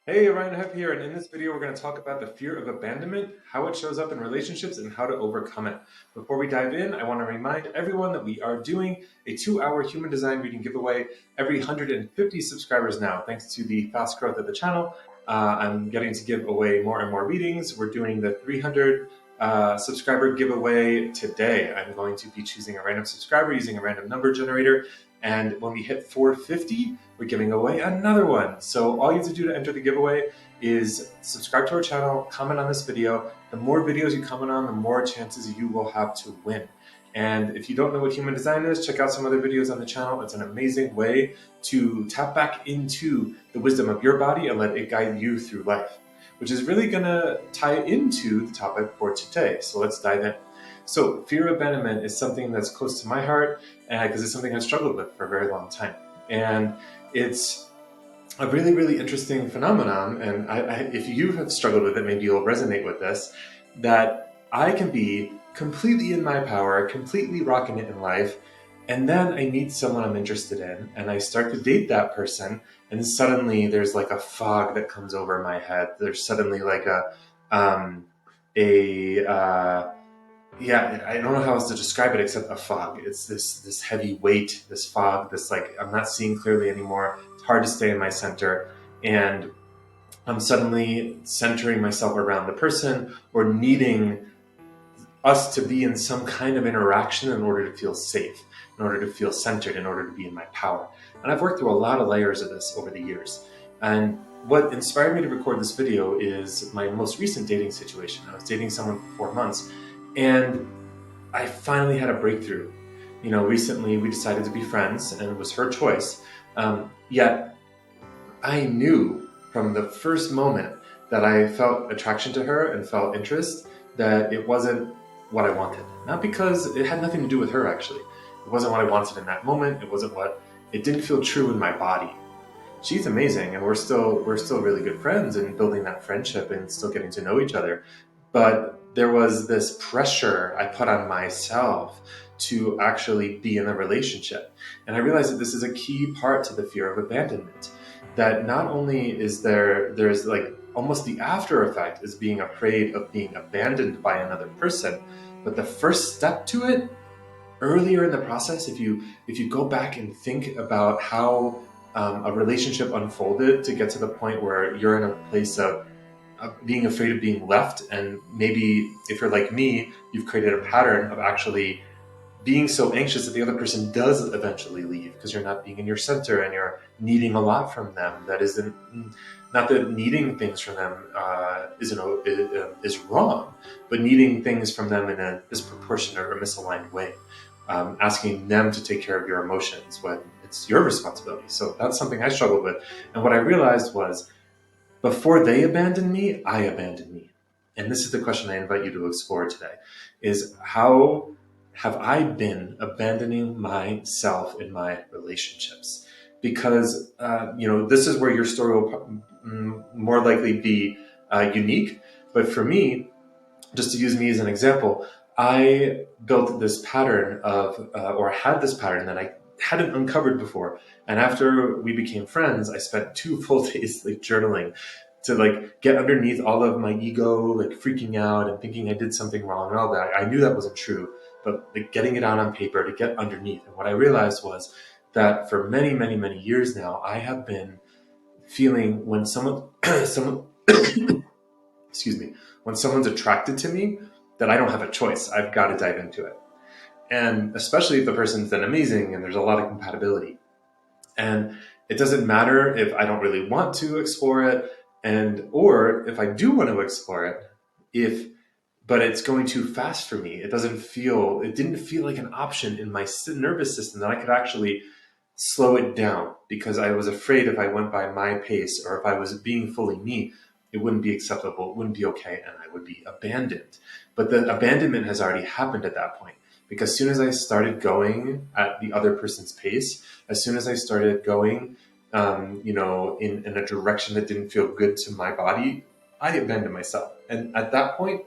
Hey, Ryan Hep here, and in this video we're going to talk about the fear of abandonment, how it shows up in relationships, and how to overcome it. Before we dive in, I want to remind everyone that we are doing a 2-hour human design reading giveaway every 150 subscribers now. Thanks to the fast growth of the channel, I'm getting to give away more and more readings. We're doing the 300 subscriber giveaway today. I'm going to be choosing a random subscriber using a random number generator. And when we hit 450, we're giving away another one. So all you have to do to enter the giveaway is subscribe to our channel, comment on this video. The more videos you comment on, the more chances you will have to win. And if you don't know what human design is, check out some other videos on the channel. It's an amazing way to tap back into the wisdom of your body and let it guide you through life, which is really gonna tie into the topic for today. So let's dive in. So fear of abandonment is something that's close to my heart because it's something I've struggled with for a very long time. And it's a really, really interesting phenomenon. And if you have struggled with it, maybe you'll resonate with this, that I can be completely in my power, completely rocking it in life. And then I meet someone I'm interested in and I start to date that person. And suddenly there's like a fog that comes over my head. There's suddenly like um, a, yeah, I don't know how else to describe it except a fog. It's this heavy weight, this fog, this like I'm not seeing clearly anymore. It's hard to stay in my center, and I'm suddenly centering myself around the person or needing us to be in some kind of interaction in order to feel safe, in order to feel centered, in order to be in my power. And I've worked through a lot of layers of this over the years. And what inspired me to record this video is my most recent dating situation. I was dating someone for 4 months, and I finally had a breakthrough. You know, recently we decided to be friends, and it was her choice. Yet I knew from the first moment that I felt attraction to her and felt interest that it wasn't what I wanted. Not because it had nothing to do with her, actually. It wasn't what I wanted in that moment. It didn't feel true in my body. She's amazing, and we're still really good friends and building that friendship and still getting to know each other. But there was this pressure I put on myself to actually be in a relationship. And I realized that this is a key part to the fear of abandonment. That not only is there's like almost the after effect is being afraid of being abandoned by another person, but the first step to it earlier in the process, if you go back and think about how a relationship unfolded to get to the point where you're in a place of being afraid of being left, and maybe if you're like me, you've created a pattern of actually being so anxious that the other person does eventually leave because you're not being in your center and you're needing a lot from them. That isn't, not that needing things from them is wrong, but needing things from them in a disproportionate or misaligned way, asking them to take care of your emotions when it's your responsibility. So that's something I struggled with. And what I realized was, before they abandoned me, I abandoned me. And this is the question I invite you to explore today, is how have I been abandoning myself in my relationships? Because, this is where your story will more likely be unique. But for me, just to use me as an example, I built this pattern or had this pattern that I hadn't uncovered before. And after we became friends, I spent 2 full days like journaling to like get underneath all of my ego, like freaking out and thinking I did something wrong and all that. I knew that wasn't true, but like getting it out on paper to get underneath. And what I realized was that for many, many, many years now, I have been feeling when someone, excuse me, when someone's attracted to me, that I don't have a choice. I've got to dive into it. And especially if the person's then amazing and there's a lot of compatibility. And it doesn't matter if I don't really want to explore it, or if I do want to explore it, but it's going too fast for me. It didn't feel like an option in my nervous system that I could actually slow it down, because I was afraid if I went by my pace or if I was being fully me, it wouldn't be acceptable, it wouldn't be okay, and I would be abandoned. But the abandonment has already happened at that point, because as soon as I started going at the other person's pace, as soon as I started going, in a direction that didn't feel good to my body, I abandoned myself. And at that point,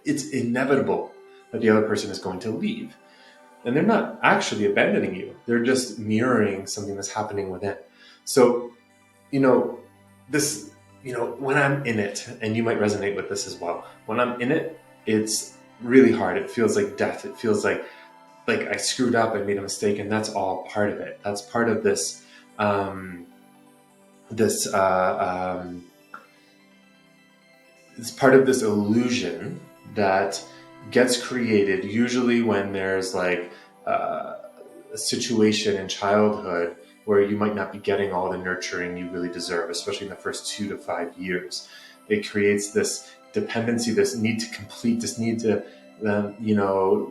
it's inevitable that the other person is going to leave. And they're not actually abandoning you. They're just mirroring something that's happening within. So, you know, this when I'm in it, and you might resonate with this as well, when I'm in it, it's really hard. It feels like death. It feels like I screwed up, I made a mistake, and that's all part of it. That's part of this, um, this, it's part of this illusion that gets created usually when there's a situation in childhood where you might not be getting all the nurturing you really deserve, especially in the first 2 to 5 years. It creates this dependency, this need to complete, this need to,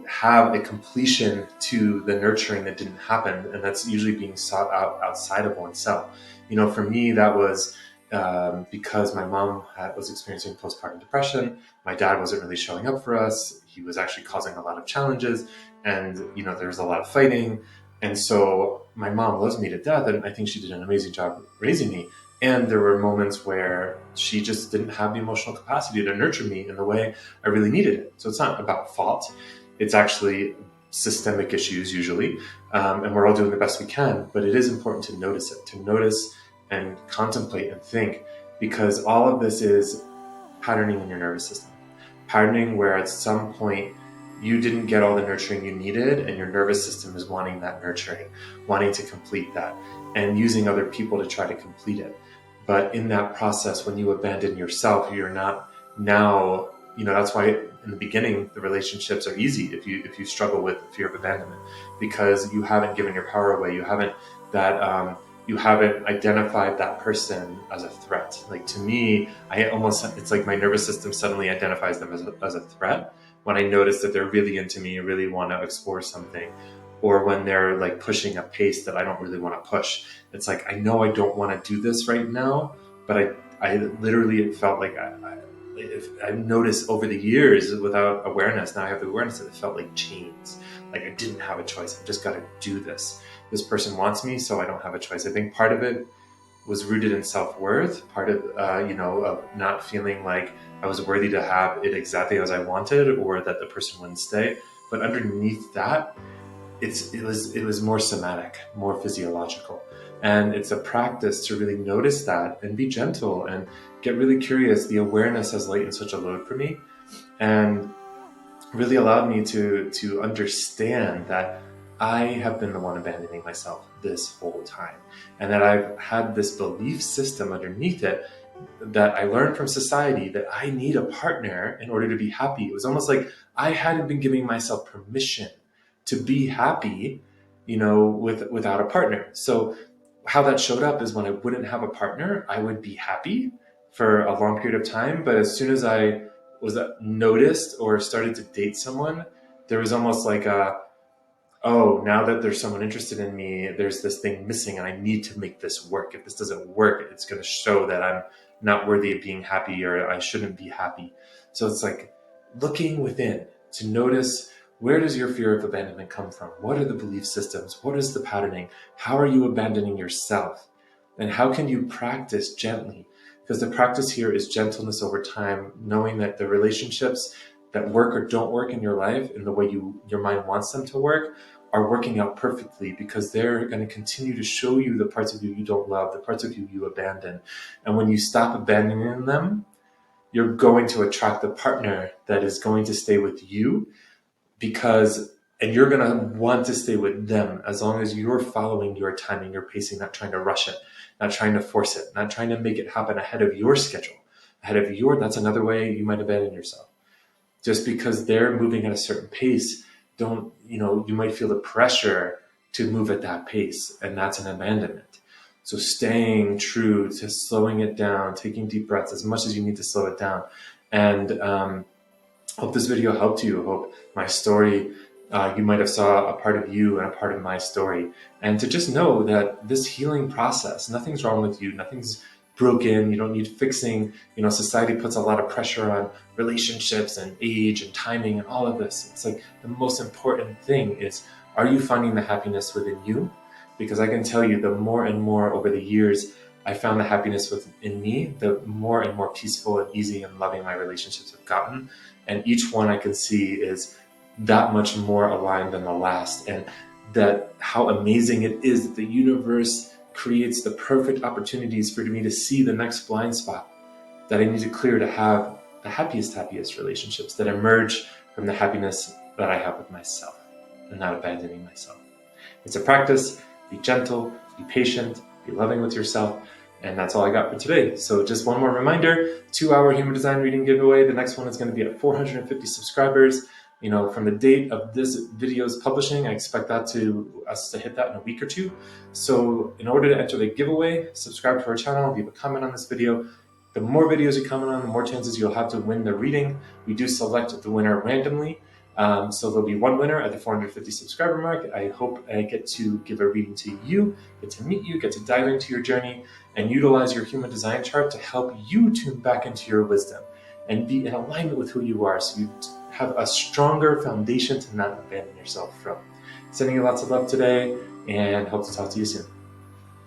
have a completion to the nurturing that didn't happen, and that's usually being sought out outside of oneself. For me, that was because my mom was experiencing postpartum depression. My dad wasn't really showing up for us. He was actually causing a lot of challenges, and there was a lot of fighting. And so my mom loves me to death, and I think she did an amazing job raising me. And there were moments where she just didn't have the emotional capacity to nurture me in the way I really needed it. So it's not about fault. It's actually systemic issues usually. And we're all doing the best we can, but it is important to notice it, to notice and contemplate and think, because all of this is patterning in your nervous system. Patterning where at some point you didn't get all the nurturing you needed, and your nervous system is wanting that nurturing, wanting to complete that, and using other people to try to complete it. But in that process, when you abandon yourself, you're not now, that's why in the beginning, the relationships are easy if you struggle with the fear of abandonment, because you haven't given your power away. You haven't identified that person as a threat. Like, to me, it's like my nervous system suddenly identifies them as a threat when I notice that they're really into me, really want to explore something, or when they're like pushing a pace that I don't really want to push. It's like, I know I don't want to do this right now, but I literally, it felt like I've noticed over the years without awareness. Now I have the awareness that it felt like chains. Like I didn't have a choice. I just got to do this. This person wants me, so I don't have a choice. I think part of it was rooted in self-worth, part of, of not feeling like I was worthy to have it exactly as I wanted, or that the person wouldn't stay. But underneath that, it was more somatic, more physiological. And it's a practice to really notice that and be gentle and get really curious. The awareness has lightened such a load for me, and really allowed me to understand that I have been the one abandoning myself this whole time, and that I've had this belief system underneath it that I learned from society, that I need a partner in order to be happy. It was almost like I hadn't been giving myself permission to be happy, without a partner. So how that showed up is when I wouldn't have a partner, I would be happy for a long period of time. But as soon as I was noticed or started to date someone, there was almost like oh, now that there's someone interested in me, there's this thing missing, and I need to make this work. If this doesn't work, it's going to show that I'm not worthy of being happy, or I shouldn't be happy. So it's like looking within to notice, where does your fear of abandonment come from? What are the belief systems? What is the patterning? How are you abandoning yourself? And how can you practice gently? Because the practice here is gentleness over time, knowing that the relationships that work or don't work in your life in the way your mind wants them to work are working out perfectly, because they're going to continue to show you the parts of you don't love, the parts of you abandon. And when you stop abandoning them, you're going to attract the partner that is going to stay with you, and you're going to want to stay with them as long as you're following your timing, your pacing, not trying to rush it, not trying to force it, not trying to make it happen ahead of your schedule, that's another way you might abandon yourself. Just because they're moving at a certain pace, you might feel the pressure to move at that pace, and that's an abandonment. So staying true to slowing it down, taking deep breaths as much as you need to slow it down. And hope this video helped you. Hope my story, you might have saw a part of you and a part of my story. And to just know that this healing process, nothing's wrong with you, nothing's broken, you don't need fixing. Society puts a lot of pressure on relationships and age and timing and all of this. It's like the most important thing is, are you finding the happiness within you? Because I can tell you, the more and more over the years I found the happiness within me, the more and more peaceful and easy and loving my relationships have gotten. And each one I can see is that much more aligned than the last. And that how amazing it is that the universe creates the perfect opportunities for me to see the next blind spot. that I need to clear to have the happiest relationships that emerge from the happiness that I have with myself and not abandoning myself. It's a practice. Be gentle, be patient, be loving with yourself. And that's all I got for today. So just one more reminder, 2-hour human design reading giveaway. The next one is going to be at 450 subscribers. From the date of this video's publishing, I expect us to hit that in a week or two. So in order to enter the giveaway, subscribe to our channel, leave a comment on this video. The more videos you comment on, the more chances you'll have to win the reading. We do select the winner randomly. So there'll be one winner at the 450 subscriber mark. I hope I get to give a reading to you, get to meet you, get to dive into your journey, and utilize your human design chart to help you tune back into your wisdom and be in alignment with who you are, so you have a stronger foundation to not abandon yourself from. Sending you lots of love today, and hope to talk to you soon.